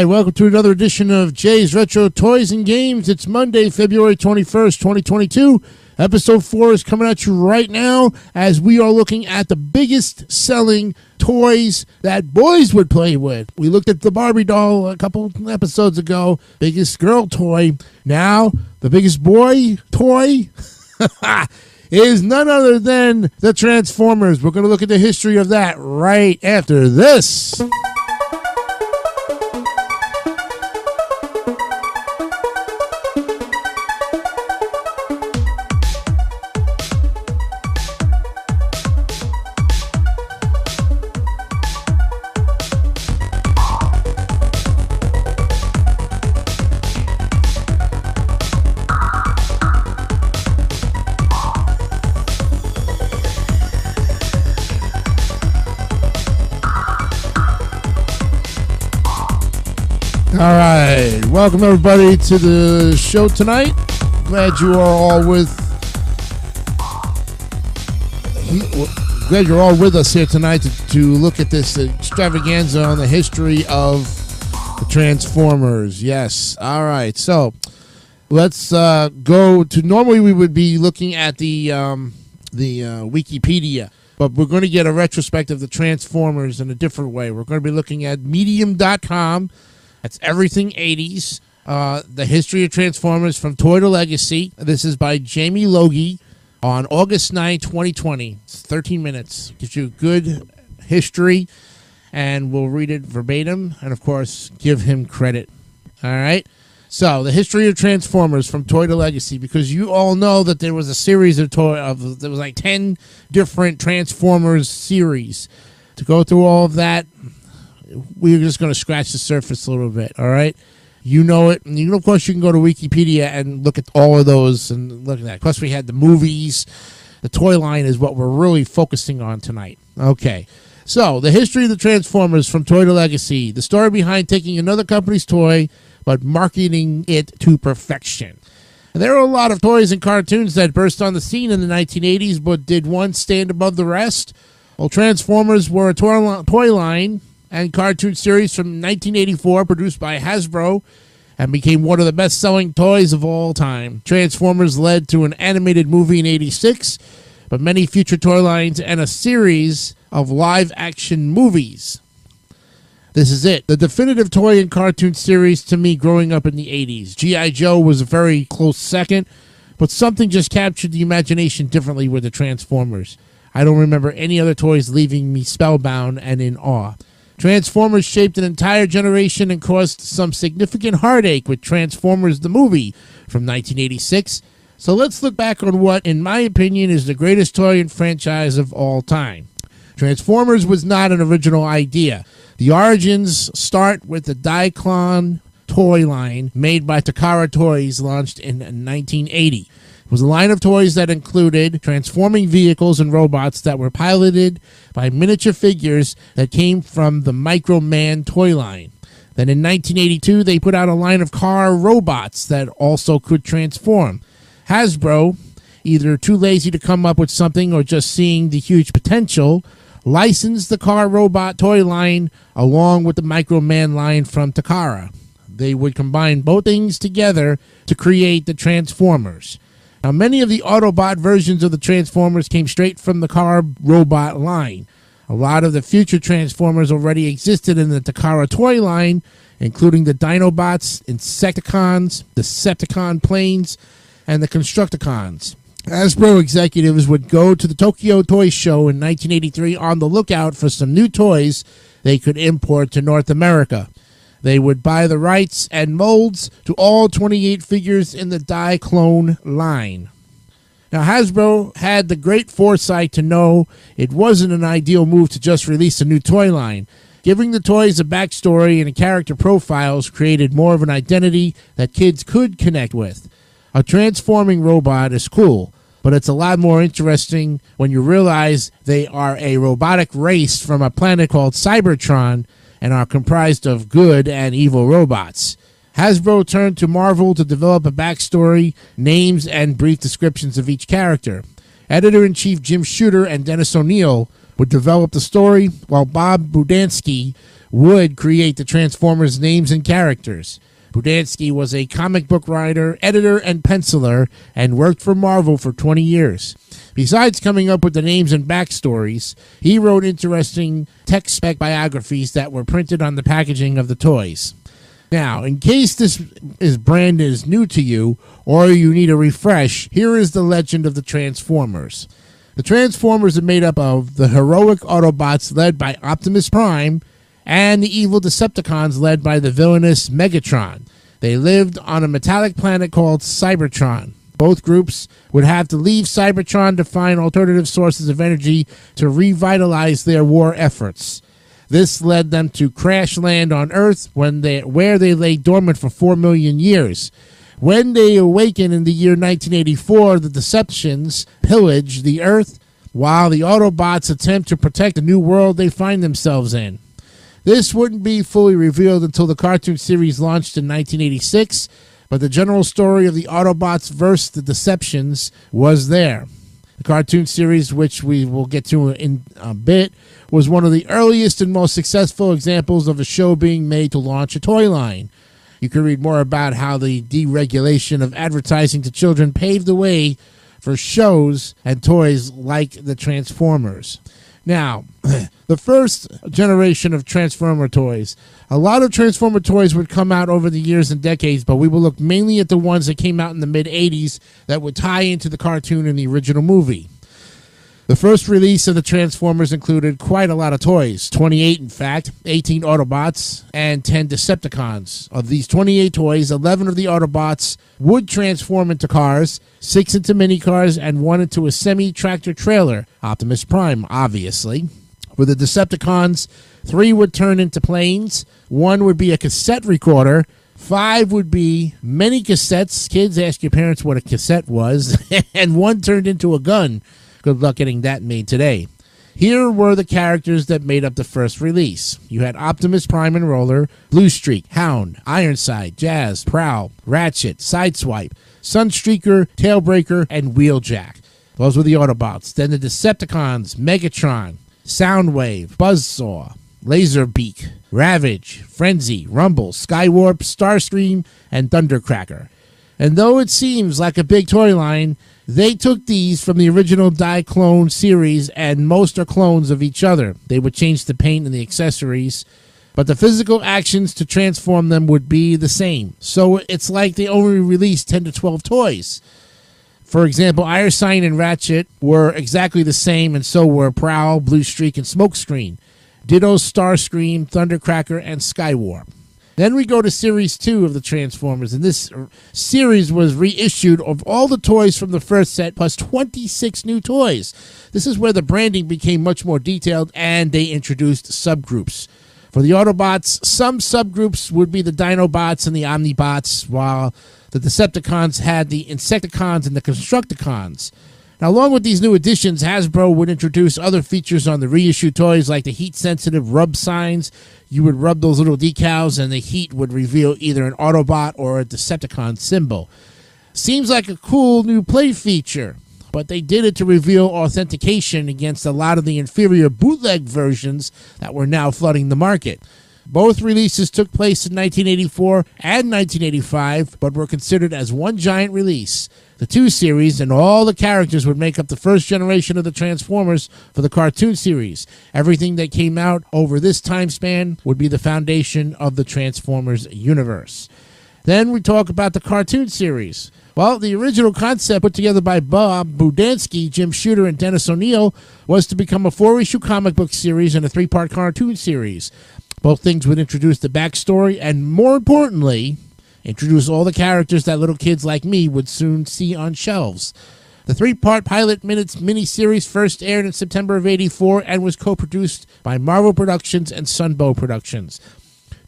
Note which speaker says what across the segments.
Speaker 1: right, welcome to another edition of Jay's Retro Toys and Games. It's Monday, February 21st, 2022. Episode 4 is coming at you right now as we are looking at the biggest selling toys that boys would play with. We looked at the Barbie doll a couple episodes ago, biggest girl toy. Now, the biggest boy toy is none other than the Transformers. We're going to look at the history of that right after this. All right, welcome everybody to the show tonight. Glad you're all with us here tonight to look at this extravaganza on the history of the Transformers. Yes. All right. So let's go to. Normally we would be looking at the Wikipedia, but we're going to get a retrospective of the Transformers in a different way. We're going to be looking at Medium.com. That's everything 80s. The history of Transformers from Toy to Legacy. This is by Jamie Logie on August 9, 2020. It's 13 minutes. Gives you a good history, and we'll read it verbatim and, of course, give him credit. All right? So, the history of Transformers from Toy to Legacy, because you all know that there was a series of there was like 10 different Transformers series. To go through all of that, we're just going to scratch the surface a little bit, all right? You know it. And of course, you can go to Wikipedia and look at all of those and look at that. Plus, we had the movies. The toy line is what we're really focusing on tonight. Okay. So, the history of the Transformers from Toy to Legacy. The story behind taking another company's toy, but marketing it to perfection. And there are a lot of toys and cartoons that burst on the scene in the 1980s, but did one stand above the rest? Well, Transformers were a toy line and cartoon series from 1984 produced by Hasbro and became one of the best-selling toys of all time. Transformers led to an animated movie in 86, but many future toy lines and a series of live-action movies. This is it. The definitive toy and cartoon series to me growing up in the 80s. G.I. Joe was a very close second, but something just captured the imagination differently with the Transformers. I don't remember any other toys leaving me spellbound and in awe. Transformers shaped an entire generation and caused some significant heartache with Transformers the movie from 1986. So let's look back on what, in my opinion, is the greatest toy and franchise of all time. Transformers was not an original idea. The origins start with the Diaclone toy line made by Takara Toys, launched in 1980. It was a line of toys that included transforming vehicles and robots that were piloted by miniature figures that came from the Micro Man toy line. Then in 1982, they put out a line of car robots that also could transform. Hasbro, either too lazy to come up with something or just seeing the huge potential, licensed the car robot toy line along with the Micro Man line from Takara. They would combine both things together to create the Transformers. Now, many of the Autobot versions of the Transformers came straight from the car robot line. A lot of the future Transformers already existed in the Takara toy line, including the Dinobots, Insecticons, Decepticon planes, and the Constructicons. Hasbro executives would go to the Tokyo Toy Show in 1983 on the lookout for some new toys they could import to North America. They would buy the rights and molds to all 28 figures in the Diaclone line. Now, Hasbro had the great foresight to know it wasn't an ideal move to just release a new toy line. Giving the toys a backstory and a character profiles created more of an identity that kids could connect with. A transforming robot is cool, but it's a lot more interesting when you realize they are a robotic race from a planet called Cybertron and are comprised of good and evil robots. Hasbro turned to Marvel to develop a backstory, names, and brief descriptions of each character. Editor-in-chief Jim Shooter and Dennis O'Neil would develop the story, while Bob Budiansky would create the Transformers' names and characters. Budiansky was a comic book writer, editor, and penciler, and worked for Marvel for 20 years. Besides coming up with the names and backstories, he wrote interesting tech-spec biographies that were printed on the packaging of the toys. Now, in case this brand is new to you, or you need a refresh, here is the legend of the Transformers. The Transformers are made up of the heroic Autobots led by Optimus Prime, and the evil Decepticons led by the villainous Megatron. They lived on a metallic planet called Cybertron. Both groups would have to leave Cybertron to find alternative sources of energy to revitalize their war efforts. This led them to crash land on Earth where they lay dormant for 4 million years. When they awaken in the year 1984, the Decepticons pillage the Earth, while the Autobots attempt to protect the new world they find themselves in. This wouldn't be fully revealed until the cartoon series launched in 1986, but the general story of the Autobots versus the Deceptions was there. The cartoon series, which we will get to in a bit, was one of the earliest and most successful examples of a show being made to launch a toy line. You can read more about how the deregulation of advertising to children paved the way for shows and toys like the Transformers. Now, the first generation of Transformer toys. A lot of Transformer toys would come out over the years and decades, but we will look mainly at the ones that came out in the mid-'80s that would tie into the cartoon and the original movie. The first release of the Transformers included quite a lot of toys, 28 in fact, 18 Autobots, and 10 Decepticons. Of these 28 toys, 11 of the Autobots would transform into cars, 6 into mini-cars, and 1 into a semi-tractor trailer, Optimus Prime, obviously. For the Decepticons, 3 would turn into planes, 1 would be a cassette recorder, 5 would be many cassettes, kids ask your parents what a cassette was, and 1 turned into a gun. Good luck getting that made today. Here were the characters that made up the first release. You had Optimus Prime and Roller, Bluestreak, Hound, Ironside, Jazz, Prowl, Ratchet, Sideswipe, Sunstreaker, Tailbreaker, and Wheeljack. Those were the Autobots. Then the Decepticons, Megatron, Soundwave, Buzzsaw, Laserbeak, Ravage, Frenzy, Rumble, Skywarp, Starscream, and Thundercracker. And though it seems like a big toy line, they took these from the original Diaclone series, and most are clones of each other. They would change the paint and the accessories, but the physical actions to transform them would be the same. So it's like they only released 10 to 12 toys. For example, Ironside and Ratchet were exactly the same, and so were Prowl, Bluestreak, and Smokescreen. Ditto Starscream, Thundercracker, and Skywarp. Then we go to Series 2 of the Transformers, and this series was reissued of all the toys from the first set, plus 26 new toys. This is where the branding became much more detailed, and they introduced subgroups. For the Autobots, some subgroups would be the Dinobots and the Omnibots, while the Decepticons had the Insecticons and the Constructicons. Now, along with these new additions, Hasbro would introduce other features on the reissued toys, like the heat-sensitive rub signs. You would rub those little decals, and the heat would reveal either an Autobot or a Decepticon symbol. Seems like a cool new play feature, but they did it to reveal authentication against a lot of the inferior bootleg versions that were now flooding the market. Both releases took place in 1984 and 1985, but were considered as one giant release. The 2 series and all the characters would make up the first generation of the Transformers for the cartoon series. Everything that came out over this time span would be the foundation of the Transformers universe. Then we talk about the cartoon series. Well, the original concept put together by Bob Budiansky, Jim Shooter, and Dennis O'Neil was to become a 4-issue comic book series and a 3-part cartoon series. Both things would introduce the backstory and, more importantly, introduce all the characters that little kids like me would soon see on shelves. The 3-part Pilot Minutes miniseries first aired in September of '84 and was co-produced by Marvel Productions and Sunbow Productions.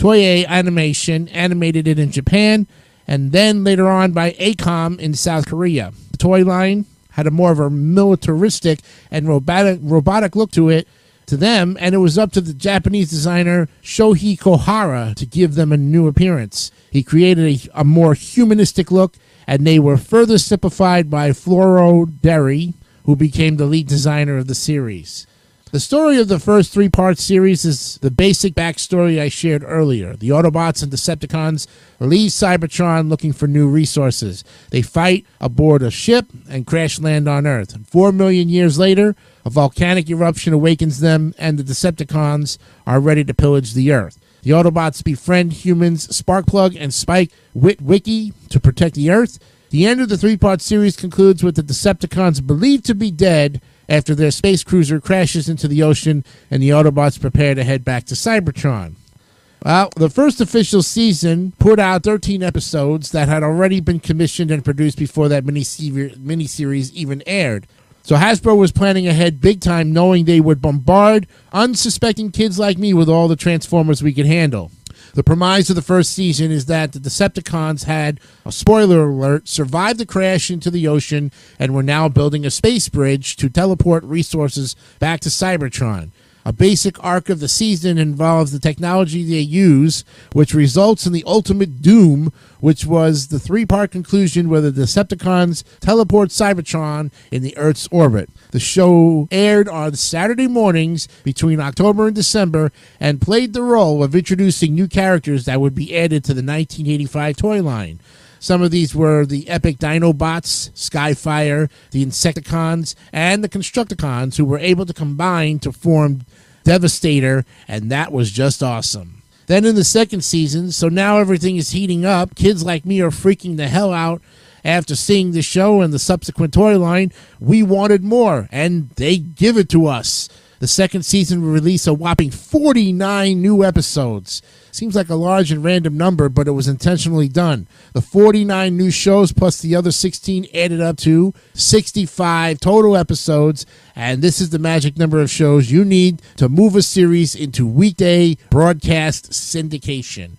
Speaker 1: Toei Animation animated it in Japan, and then later on by ACOM in South Korea. The toy line had a more of a militaristic and robotic look to it, to them, and it was up to the Japanese designer Shohei Kohara to give them a new appearance. He created a more humanistic look, and they were further simplified by Floro Derry, who became the lead designer of the series. The story of the first three-part series is the basic backstory I shared earlier. The Autobots and Decepticons leave Cybertron looking for new resources. They fight aboard a ship and crash land on Earth. 4 million years later, a volcanic eruption awakens them, and the Decepticons are ready to pillage the Earth. The Autobots befriend humans Sparkplug and Spike Witwicky to protect the Earth. The end of the three-part series concludes with the Decepticons believed to be dead after their space cruiser crashes into the ocean and the Autobots prepare to head back to Cybertron. Well, the first official season put out 13 episodes that had already been commissioned and produced before that miniseries even aired. So Hasbro was planning ahead big time, knowing they would bombard unsuspecting kids like me with all the Transformers we could handle. The premise of the first season is that the Decepticons had, a spoiler alert, survived the crash into the ocean and were now building a space bridge to teleport resources back to Cybertron. A basic arc of the season involves the technology they use, which results in the ultimate doom, which was the three-part conclusion where the Decepticons teleport Cybertron in the Earth's orbit. The show aired on Saturday mornings between October and December and played the role of introducing new characters that would be added to the 1985 toy line. Some of these were the epic Dinobots, Skyfire, the Insecticons, and the Constructicons, who were able to combine to form Devastator, and that was just awesome. Then in the second season, so now everything is heating up, kids like me are freaking the hell out after seeing the show and the subsequent toy line. We wanted more, and they give it to us. The second season will release a whopping 49 new episodes. Seems like a large and random number, but it was intentionally done. The 49 new shows plus the other 16 added up to 65 total episodes, and this is the magic number of shows you need to move a series into weekday broadcast syndication.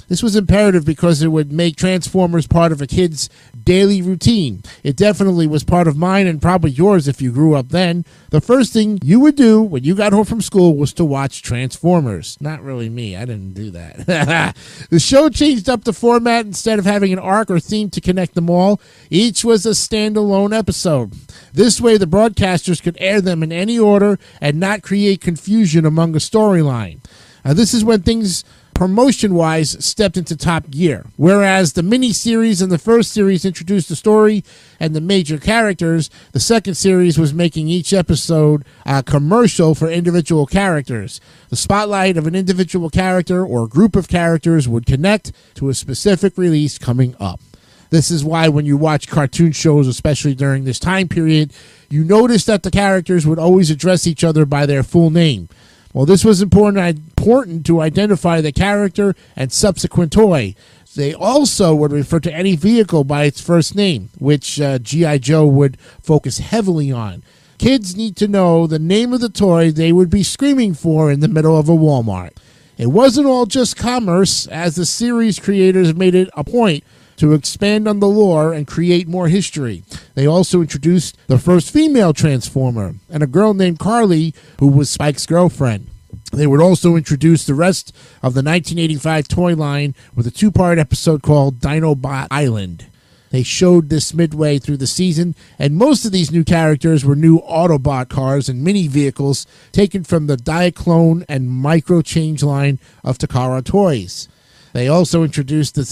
Speaker 1: This was imperative because it would make Transformers part of a kid's daily routine. It definitely was part of mine and probably yours if you grew up then. The first thing you would do when you got home from school was to watch Transformers. Not really me. I didn't do that. The show changed up the format. Instead of having an arc or theme to connect them all, each was a standalone episode. This way, the broadcasters could air them in any order and not create confusion among a storyline. This is when things promotion-wise stepped into top gear. Whereas the mini-series and the first series introduced the story and the major characters, the second series was making each episode a commercial for individual characters. The spotlight of an individual character or group of characters would connect to a specific release coming up. This is why when you watch cartoon shows, especially during this time period, you notice that the characters would always address each other by their full name. Well, this was important to identify the character and subsequent toy. They also would refer to any vehicle by its first name, which G.I. Joe would focus heavily on. Kids need to know the name of the toy they would be screaming for in the middle of a Walmart. It wasn't all just commerce, as the series creators made it a point to expand on the lore and create more history. They also introduced the first female Transformer and a girl named Carly, who was Spike's girlfriend. They would also introduce the rest of the 1985 toy line with a two-part episode called Dinobot Island. They showed this midway through the season, and most of these new characters were new Autobot cars and mini vehicles taken from the Diaclone and Micro Change line of Takara Toys. They also introduced the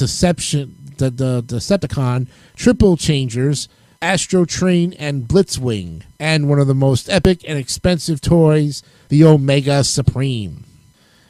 Speaker 1: Decepticon Triple Changers, Astro Train, and Blitzwing, and one of the most epic and expensive toys, the Omega Supreme.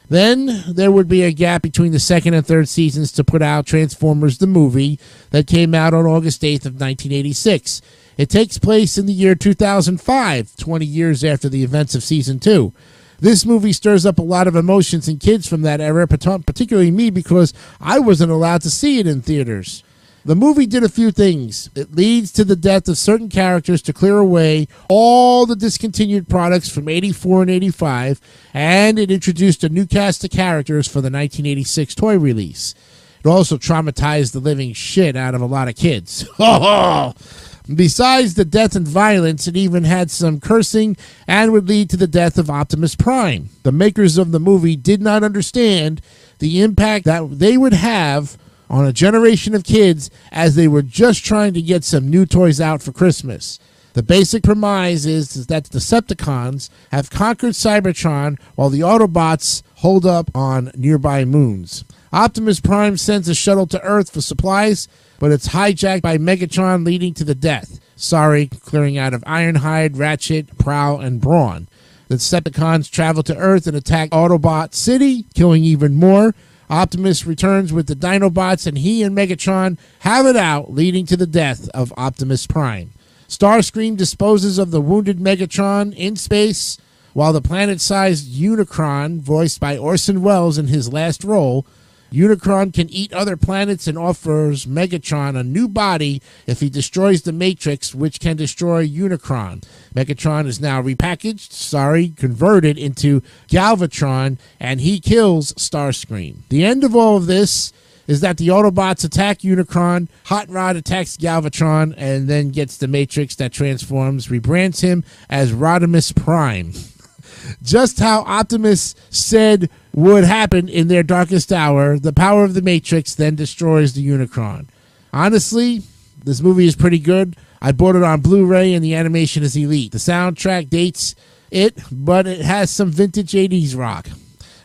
Speaker 1: Then there would be a gap between the second and third seasons to put out Transformers the movie that came out on August 8th of 1986. It takes place in the year 2005, 20 years after the events of season 2. This movie stirs up a lot of emotions in kids from that era, particularly me, because I wasn't allowed to see it in theaters. The movie did a few things. It leads to the death of certain characters to clear away all the discontinued products from 84 and 85, and it introduced a new cast of characters for the 1986 toy release. It also traumatized the living shit out of a lot of kids. Besides the death and violence, it even had some cursing and would lead to the death of Optimus Prime. The makers of the movie did not understand the impact that they would have on a generation of kids as they were just trying to get some new toys out for Christmas. The basic premise is that the Decepticons have conquered Cybertron while the Autobots hold up on nearby moons. Optimus Prime sends a shuttle to Earth for supplies, but it's hijacked by Megatron, leading to the death. Sorry, clearing out of Ironhide, Ratchet, Prowl, and Brawn. The Decepticons travel to Earth and attack Autobot City, killing even more. Optimus returns with the Dinobots, and he and Megatron have it out, leading to the death of Optimus Prime. Starscream disposes of the wounded Megatron in space, while the planet-sized Unicron, voiced by Orson Welles in his last role, Unicron can eat other planets and offers Megatron a new body if he destroys the Matrix, which can destroy Unicron. Megatron is now repackaged, converted into Galvatron, and he kills Starscream. The end of all of this is that the Autobots attack Unicron, Hot Rod attacks Galvatron, and then gets the Matrix that transforms, rebrands him as Rodimus Prime. Just how Optimus said would happen in their darkest hour, the power of the Matrix then destroys the Unicron. Honestly, this movie is pretty good. I bought it on Blu-ray and the animation is elite. The soundtrack dates it, but it has some vintage 80s rock.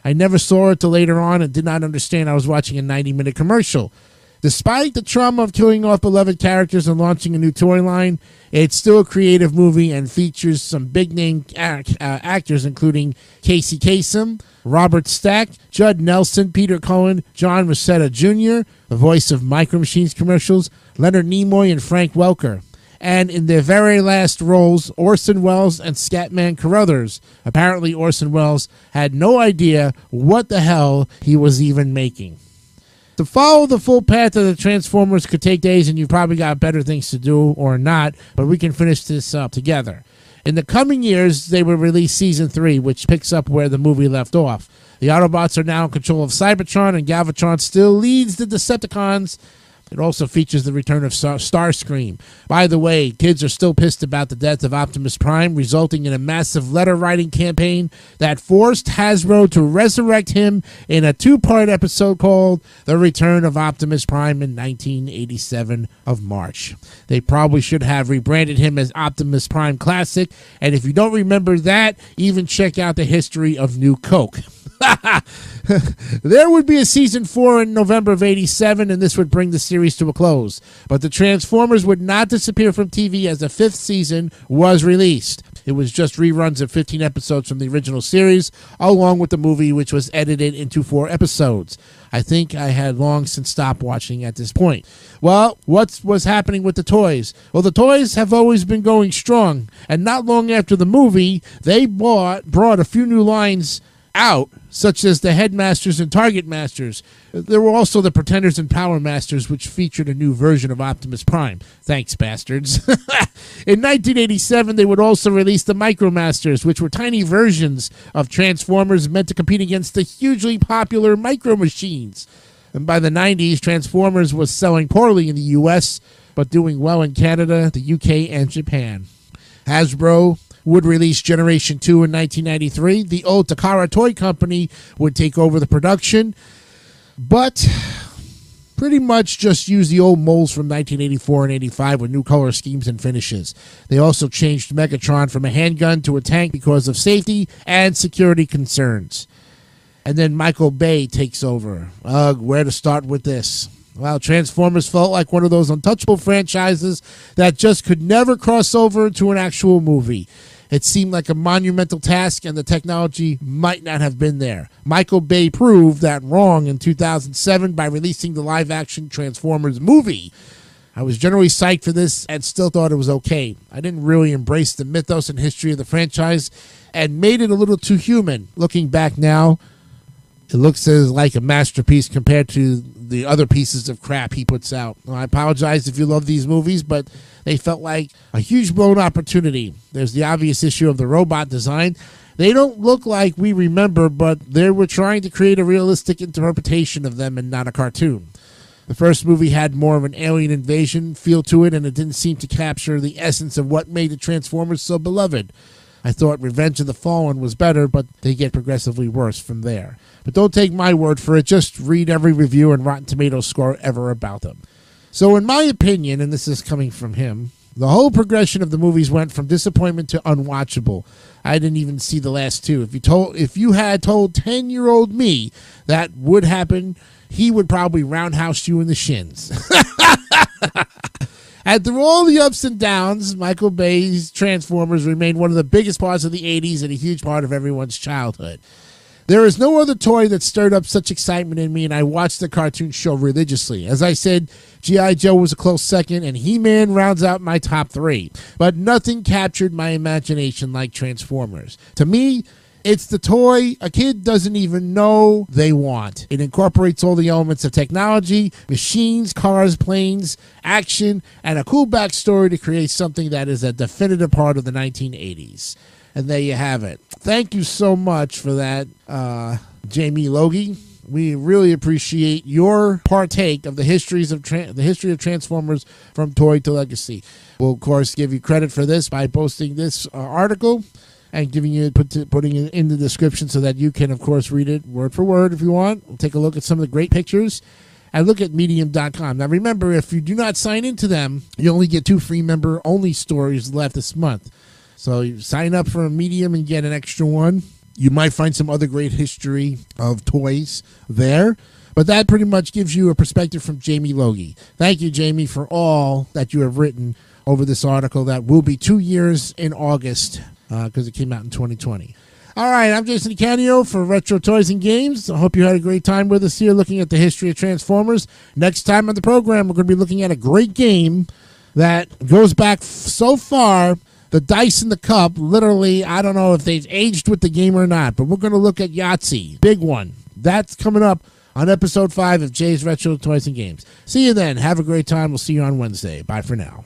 Speaker 1: I never saw it till later on and did not understand I was watching a 90-minute commercial. Despite the trauma of killing off beloved characters and launching a new toy line, it's still a creative movie and features some big-name actors, including Casey Kasem, Robert Stack, Judd Nelson, Peter Cohen, John Rosetta Jr., the voice of Micro Machines commercials, Leonard Nimoy, and Frank Welker. And in their very last roles, Orson Welles and Scatman Carruthers. Apparently, Orson Welles had no idea what the hell he was even making. To follow the full path of the Transformers could take days, and you've probably got better things to do or not, but we can finish this up together. In the coming years, they will release Season 3, which picks up where the movie left off. The Autobots are now in control of Cybertron, and Galvatron still leads the Decepticons. It also features the return of Starscream. By the way, kids are still pissed about the death of Optimus Prime, resulting in a massive letter-writing campaign that forced Hasbro to resurrect him in a 2-part episode called The Return of Optimus Prime in 1987 of March. They probably should have rebranded him as Optimus Prime Classic, and if you don't remember that, even check out the history of New Coke. There would be a Season 4 in November of 87, and this would bring the series to a close. But the Transformers would not disappear from TV as the 5th season was released. It was just reruns of 15 episodes from the original series, along with the movie, which was edited into 4 episodes. I think I had long since stopped watching at this point. Well, what was happening with the toys? Well, the toys have always been going strong, and not long after the movie, they brought a few new lines out, such as the Headmasters and Target Masters. There were also the Pretenders and Power Masters, which featured a new version of Optimus Prime. Thanks, bastards. In 1987, they would also release the Micromasters, which were tiny versions of Transformers meant to compete against the hugely popular Micro Machines. And by the 90s, Transformers was selling poorly in the US, but doing well in Canada, the UK, and Japan. Hasbro would release Generation 2 in 1993. The old Takara Toy Company would take over the production, but pretty much just use the old molds from 1984 and 85 with new color schemes and finishes. They also changed Megatron from a handgun to a tank because of safety and security concerns. And then Michael Bay takes over. Where to start with this? Well, Transformers felt like one of those untouchable franchises that just could never cross over into an actual movie. It seemed like a monumental task, and the technology might not have been there. Michael Bay proved that wrong in 2007 by releasing the live-action Transformers movie. I was generally psyched for this and still thought it was okay. I didn't really embrace the mythos and history of the franchise and made it a little too human. Looking back now, it looks like a masterpiece compared to the other pieces of crap he puts out. Well, I apologize if you love these movies, but they felt like a huge blown opportunity. There's the obvious issue of the robot design. They don't look like we remember, but they were trying to create a realistic interpretation of them and not a cartoon. The first movie had more of an alien invasion feel to it, and it didn't seem to capture the essence of what made the Transformers so beloved. I thought Revenge of the Fallen was better, but they get progressively worse from there. But don't take my word for it. Just read every review and Rotten Tomatoes score ever about them. So in my opinion, and this is coming from him, The whole progression of the movies went from disappointment to unwatchable. I didn't even see the last two. If you had told 10-year-old me that would happen, he would probably roundhouse you in the shins. And through all the ups and downs, Michael Bay's Transformers remained one of the biggest parts of the 80s and a huge part of everyone's childhood. There is no other toy that stirred up such excitement in me, and I watched the cartoon show religiously. As I said, G.I. Joe was a close second, and He-Man rounds out my top three. But nothing captured my imagination like Transformers. To me, it's the toy a kid doesn't even know they want. It incorporates all the elements of technology, machines, cars, planes, action, and a cool backstory to create something that is a definitive part of the 1980s. And there you have it. Thank you so much for that, Jamie Logie. We really appreciate your partake of the history of Transformers from toy to legacy. We'll, of course, give you credit for this by posting this article and putting it in the description so that you can, of course, read it word for word if you want. We'll take a look at some of the great pictures and look at medium.com. Now, remember, if you do not sign into them, you only get 2 free member-only stories left this month. So you sign up for a Medium and get an extra one. You might find some other great history of toys there. But that pretty much gives you a perspective from Jamie Logie. Thank you, Jamie, for all that you have written over this article that will be 2 years in August because it came out in 2020. All right, I'm Jason Canio for Retro Toys and Games. I hope you had a great time with us here looking at the history of Transformers. Next time on the program, we're going to be looking at a great game that goes back so far. The dice in the cup, literally, I don't know if they've aged with the game or not, but we're going to look at Yahtzee. Big one. That's coming up on episode 5 of Jay's Retro Toys and Games. See you then. Have a great time. We'll see you on Wednesday. Bye for now.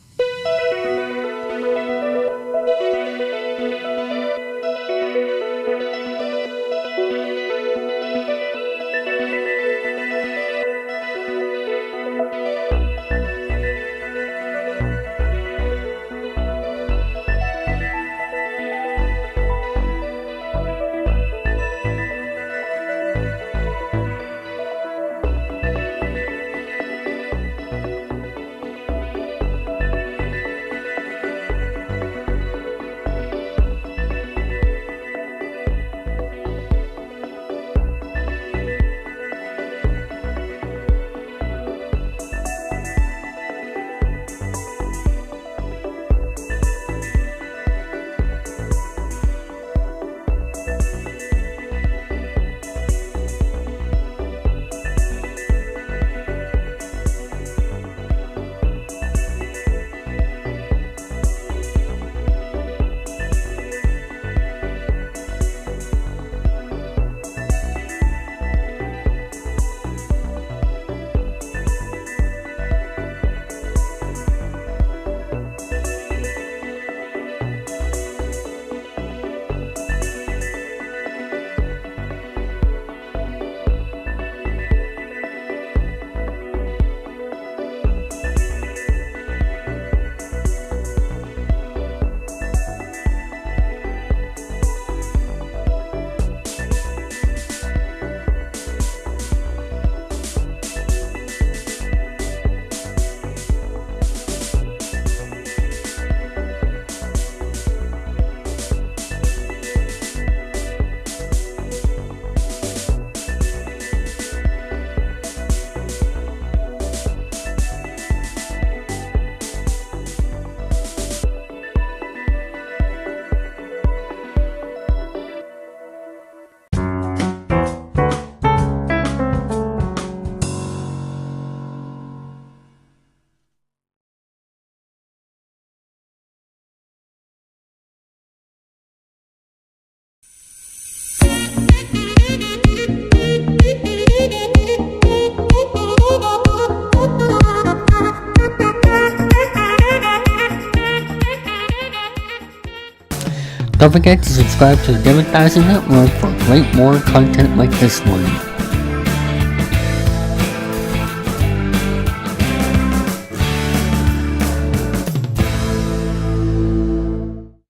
Speaker 2: Don't forget to subscribe to the Advertising Network for great more content like this one.